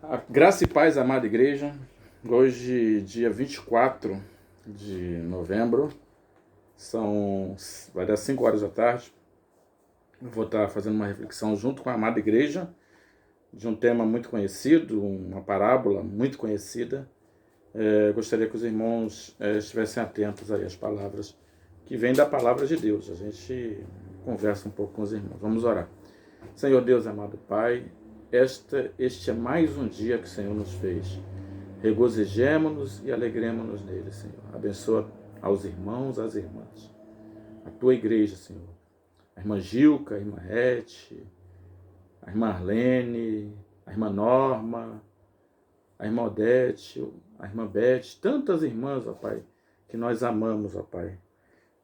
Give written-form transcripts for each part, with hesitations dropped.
A graça e paz, amada igreja. Hoje, dia 24 de novembro, vai dar 5 horas da tarde. Eu vou estar fazendo uma reflexão junto com a amada igreja de um tema muito conhecido, uma parábola muito conhecida. Gostaria que os irmãos estivessem atentos aí às palavras que vêm da palavra de Deus. A gente conversa um pouco com os irmãos. Vamos orar. Senhor Deus, amado Pai, este é mais um dia que o Senhor nos fez. Regozijemo-nos e alegremos-nos nele, Senhor. Abençoa aos irmãos, às irmãs. A tua igreja, Senhor. A irmã Gilca, a irmã Rete, a irmã Arlene, a irmã Norma, a irmã Odete, a irmã Beth, tantas irmãs, ó Pai, que nós amamos, ó Pai.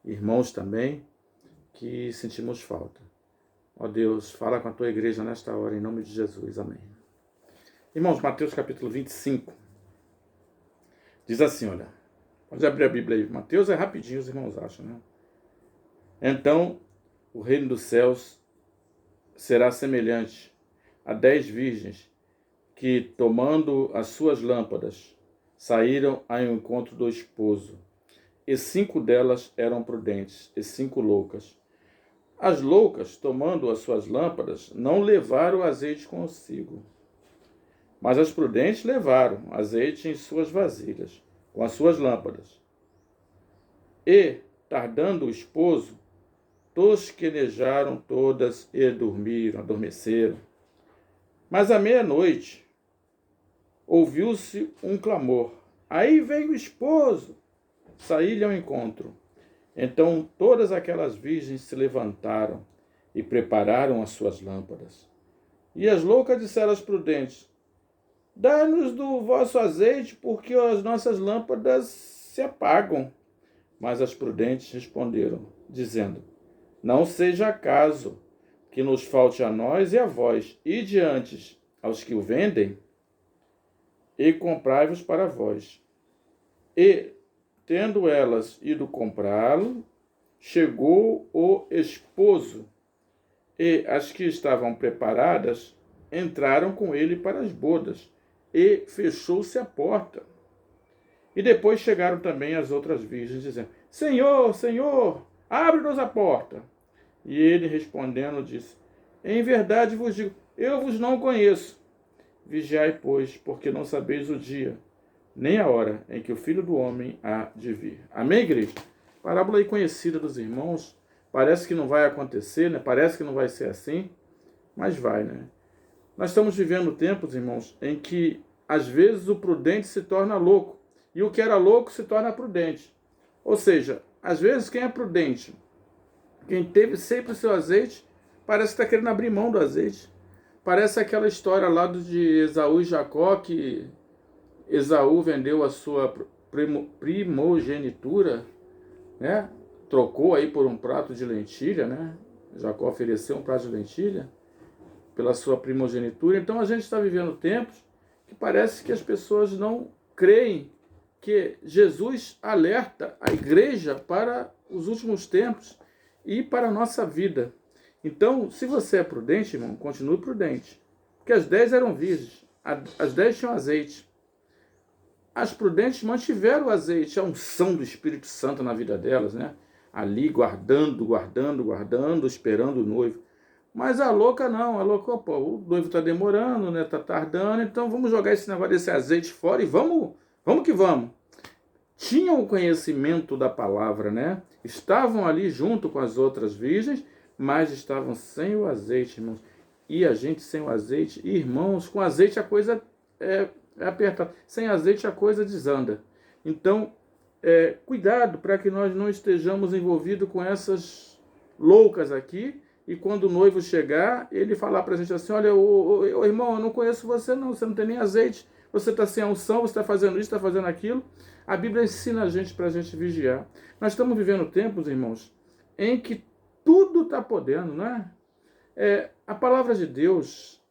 Irmãos também que sentimos falta. Ó Deus, fala com a tua igreja nesta hora, em nome de Jesus. Amém. Irmãos, Mateus capítulo 25. Diz assim, olha. Pode abrir a Bíblia aí. Mateus é rapidinho, os irmãos acham, né? Então, o reino dos céus será semelhante a 10 virgens que, tomando as suas lâmpadas, saíram ao encontro do esposo. E 5 delas eram prudentes, e 5 loucas. As loucas, tomando as suas lâmpadas, não levaram azeite consigo. Mas as prudentes levaram azeite em suas vasilhas, com as suas lâmpadas. E, tardando o esposo, tosquenejaram todas e adormeceram. Mas à meia-noite, ouviu-se um clamor. Aí vem o esposo! Saí-lhe ao encontro. Então todas aquelas virgens se levantaram e prepararam as suas lâmpadas. E as loucas disseram às prudentes: dá-nos do vosso azeite, porque as nossas lâmpadas se apagam. Mas as prudentes responderam, dizendo: não seja acaso que nos falte a nós e a vós, ide antes aos que o vendem, e comprai-vos para vós. E, tendo elas ido comprá-lo, chegou o esposo, e as que estavam preparadas entraram com ele para as bodas, e fechou-se a porta. E depois chegaram também as outras virgens, dizendo: Senhor, Senhor, abre-nos a porta. E ele, respondendo, disse: em verdade vos digo, eu vos não conheço. Vigiai, pois, porque não sabeis o dia, nem a hora em que o Filho do Homem há de vir. Amém, igreja? Parábola aí conhecida dos irmãos. Parece que não vai acontecer, né? Parece que não vai ser assim, mas vai, né? Nós estamos vivendo tempos, irmãos, em que às vezes o prudente se torna louco e o que era louco se torna prudente. Ou seja, às vezes quem é prudente, quem teve sempre o seu azeite, parece que está querendo abrir mão do azeite. Parece aquela história lá de Esaú e Jacó, que Esaú vendeu a sua primogenitura, né? Trocou aí por um prato de lentilha, né? Jacó ofereceu um prato de lentilha pela sua primogenitura. Então a gente está vivendo tempos que parece que as pessoas não creem que Jesus alerta a igreja para os últimos tempos e para a nossa vida. Então, se você é prudente, irmão, continue prudente. Porque as 10 eram virgens, as 10 tinham azeite. As prudentes mantiveram o azeite, a unção do Espírito Santo na vida delas, né? Ali guardando, esperando o noivo. Mas a louca não, a louca, pô, o noivo está demorando, né? Está tardando, então vamos jogar esse negócio desse azeite fora e vamos que vamos. Tinham o conhecimento da palavra, né? Estavam ali junto com as outras virgens, mas estavam sem o azeite, irmãos. E a gente sem o azeite, irmãos, com azeite a coisa é apertada. Sem azeite a coisa desanda. Então, cuidado para que nós não estejamos envolvidos com essas loucas aqui, e quando o noivo chegar, ele falar para a gente assim: olha, ô, irmão, eu não conheço você não, você não tem nem azeite, você está sem unção, você está fazendo isso, está fazendo aquilo. A Bíblia ensina a gente para a gente vigiar. Nós estamos vivendo tempos, irmãos, em que tudo está podendo, não é? A palavra de Deus,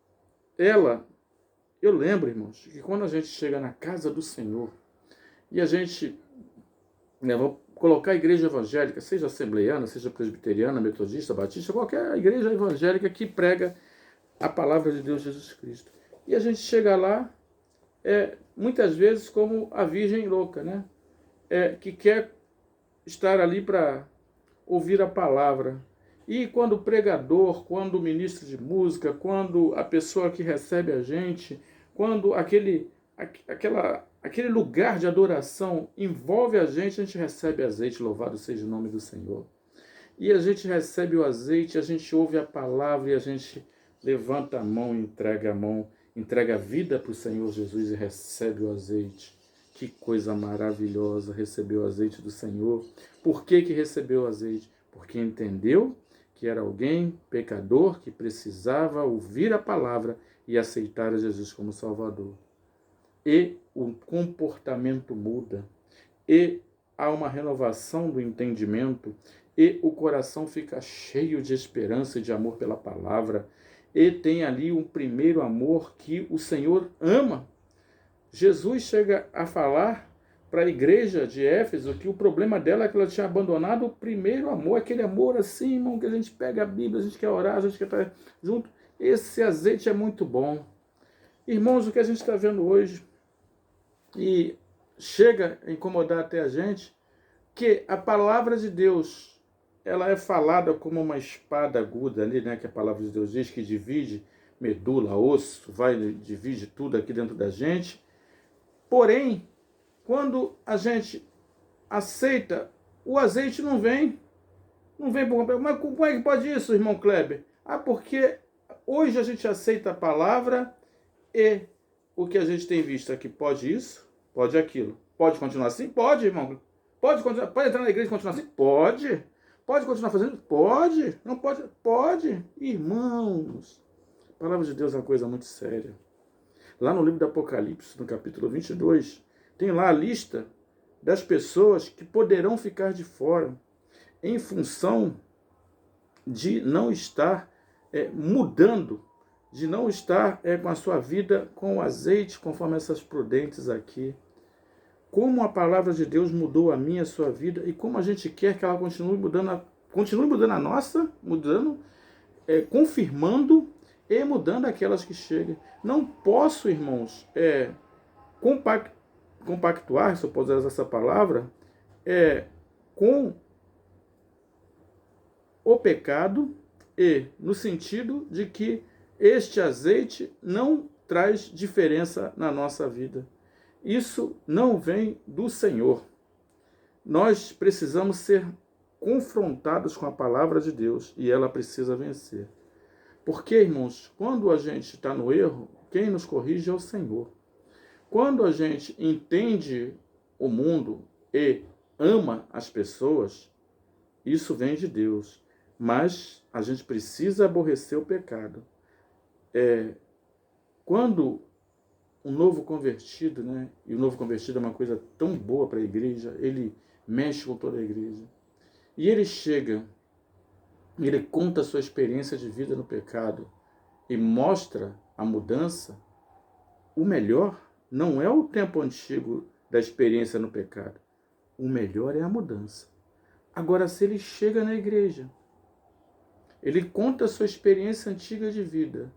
eu lembro, irmãos, que quando a gente chega na casa do Senhor, e a gente, vou colocar a igreja evangélica, seja assembleiana, seja presbiteriana, metodista, batista, qualquer igreja evangélica que prega a palavra de Deus Jesus Cristo. E a gente chega lá muitas vezes como a virgem louca, né? Que quer estar ali para ouvir a palavra. E quando o pregador, quando o ministro de música, quando a pessoa que recebe a gente, quando aquele lugar de adoração envolve a gente recebe azeite, louvado seja o nome do Senhor. E a gente recebe o azeite, a gente ouve a palavra e a gente levanta a mão, entrega a vida para o Senhor Jesus e recebe o azeite. Que coisa maravilhosa receber o azeite do Senhor. Por que recebeu o azeite? Porque entendeu que era alguém pecador que precisava ouvir a palavra e aceitar a Jesus como Salvador. E o comportamento muda, e há uma renovação do entendimento, e o coração fica cheio de esperança e de amor pela palavra, e tem ali um primeiro amor que o Senhor ama. Jesus chega a falar para a igreja de Éfeso que o problema dela é que ela tinha abandonado o primeiro amor, aquele amor assim, irmão, que a gente pega a Bíblia, a gente quer orar, a gente quer estar junto. Esse azeite é muito bom. Irmãos, o que a gente está vendo hoje, e chega a incomodar até a gente, que a palavra de Deus, ela é falada como uma espada aguda ali, né, que a palavra de Deus diz que divide medula, osso, divide tudo aqui dentro da gente. Porém, quando a gente aceita, o azeite não vem por completo. Mas como é que pode isso, irmão Kleber? Porque hoje a gente aceita a palavra e o que a gente tem visto aqui, pode isso, pode aquilo. Pode continuar assim? Pode, irmão. Pode entrar na igreja e continuar assim? Pode. Pode continuar fazendo? Pode. Não pode? Pode. Irmãos, a palavra de Deus é uma coisa muito séria. Lá no livro do Apocalipse, no capítulo 22, tem lá a lista das pessoas que poderão ficar de fora em função de não estar mudando, de não estar com a sua vida com o azeite, conforme essas prudentes aqui. Como a palavra de Deus mudou a minha, a sua vida, e como a gente quer que ela continue mudando a nossa, confirmando e mudando aquelas que chegam. Não posso, irmãos, compactuar, se eu posso usar essa palavra, com o pecado, e no sentido de que este azeite não traz diferença na nossa vida. Isso não vem do Senhor. Nós precisamos ser confrontados com a palavra de Deus e ela precisa vencer. Porque, irmãos, quando a gente está no erro, quem nos corrige é o Senhor. Quando a gente entende o mundo e ama as pessoas, isso vem de Deus. Mas a gente precisa aborrecer o pecado. Quando um novo convertido, né? E o novo convertido é uma coisa tão boa para a igreja, ele mexe com toda a igreja. E ele chega, ele conta a sua experiência de vida no pecado e mostra a mudança. O melhor não é o tempo antigo da experiência no pecado. O melhor é a mudança. Agora, se ele chega na igreja, ele conta a sua experiência antiga de vida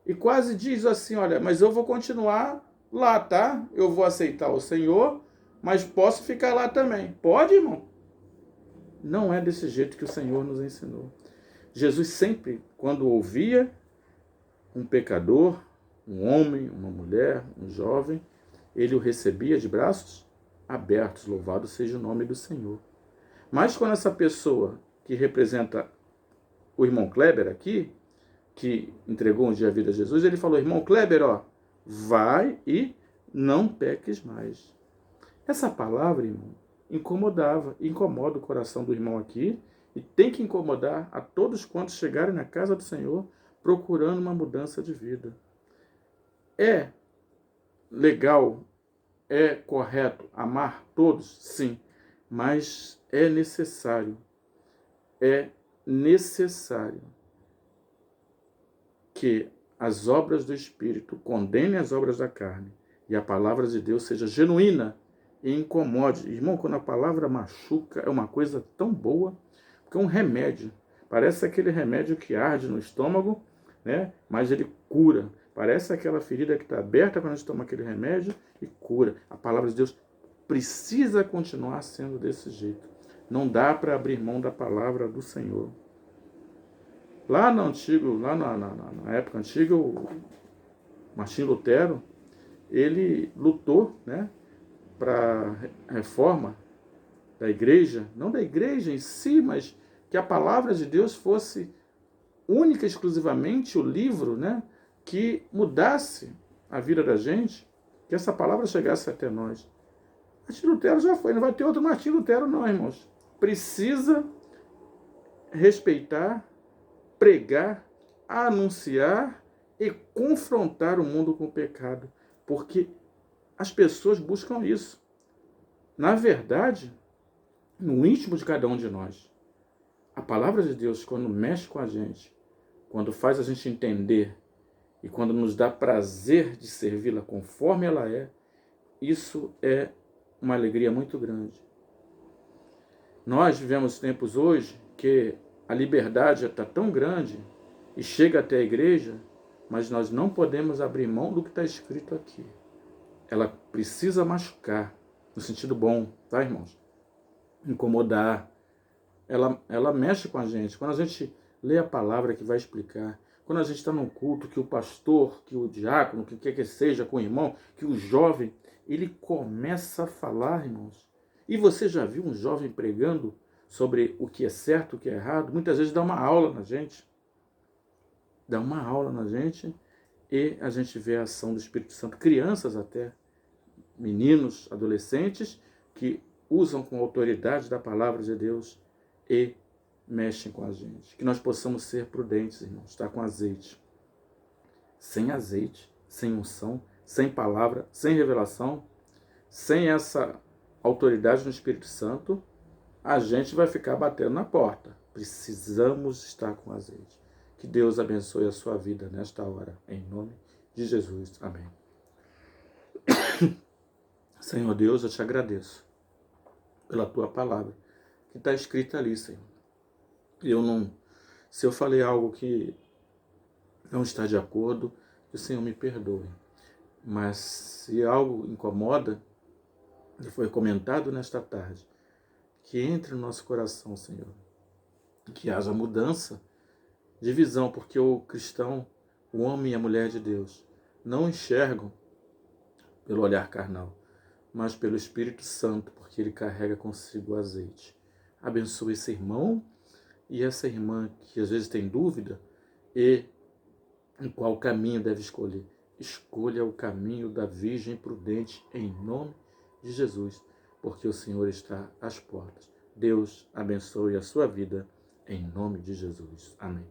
e quase diz assim, olha, mas eu vou continuar lá, tá? Eu vou aceitar o Senhor, mas posso ficar lá também. Pode, irmão? Não é desse jeito que o Senhor nos ensinou. Jesus sempre, quando ouvia um pecador, um homem, uma mulher, um jovem, ele o recebia de braços abertos, louvado seja o nome do Senhor. Mas quando essa pessoa que representa o irmão Kleber aqui, que entregou um dia a vida a Jesus, ele falou, irmão Kleber, vai e não peques mais. Essa palavra, irmão, incomoda o coração do irmão aqui, e tem que incomodar a todos quantos chegarem na casa do Senhor procurando uma mudança de vida. É legal, é correto amar todos? Sim, mas é necessário que as obras do Espírito condenem as obras da carne e a palavra de Deus seja genuína e incomode. Irmão, quando a palavra machuca, é uma coisa tão boa, porque é um remédio. Parece aquele remédio que arde no estômago, né? Mas ele cura. Parece aquela ferida que está aberta quando a gente toma aquele remédio e cura. A palavra de Deus precisa continuar sendo desse jeito. Não dá para abrir mão da palavra do Senhor. Lá no antigo, lá na época antiga, o Martim Lutero, ele lutou, né, para a reforma da igreja, não da igreja em si, mas que a palavra de Deus fosse única e exclusivamente o livro, né, que mudasse a vida da gente, que essa palavra chegasse até nós. Martim Lutero já foi, não vai ter outro Martim Lutero não, irmãos. Precisa respeitar, pregar, anunciar e confrontar o mundo com o pecado, porque as pessoas buscam isso. Na verdade, no íntimo de cada um de nós, a palavra de Deus, quando mexe com a gente, quando faz a gente entender e quando nos dá prazer de servi-la conforme ela é, isso é uma alegria muito grande. Nós vivemos tempos hoje que a liberdade está tão grande e chega até a igreja, mas nós não podemos abrir mão do que está escrito aqui. Ela precisa machucar, no sentido bom, tá, irmãos? Incomodar. Ela mexe com a gente. Quando a gente lê a palavra que vai explicar, quando a gente está num culto que o pastor, que o diácono, que quer que seja, com o irmão, que o jovem, ele começa a falar, irmãos. E você já viu um jovem pregando sobre o que é certo, o que é errado? Muitas vezes dá uma aula na gente. Dá uma aula na gente e a gente vê a ação do Espírito Santo. Crianças até, meninos, adolescentes, que usam com autoridade da palavra de Deus e mexem com a gente. Que nós possamos ser prudentes, irmãos, estar com azeite. Sem azeite, sem unção, sem palavra, sem revelação, sem essa autoridade no Espírito Santo, a gente vai ficar batendo na porta. Precisamos estar com azeite. Que Deus abençoe a sua vida nesta hora, em nome de Jesus. Amém. Senhor Deus, eu te agradeço pela tua palavra, que está escrita ali, Senhor. Se eu falei algo que não está de acordo, que o Senhor me perdoe. Mas se algo incomoda, que foi comentado nesta tarde, que entre no nosso coração, Senhor. Que haja mudança de visão, porque o cristão, o homem e a mulher de Deus, não enxergam pelo olhar carnal, mas pelo Espírito Santo, porque ele carrega consigo o azeite. Abençoe esse irmão e essa irmã que às vezes tem dúvida e em qual caminho deve escolher. Escolha o caminho da Virgem prudente em nome de Jesus, porque o Senhor está às portas. Deus abençoe a sua vida em nome de Jesus. Amém.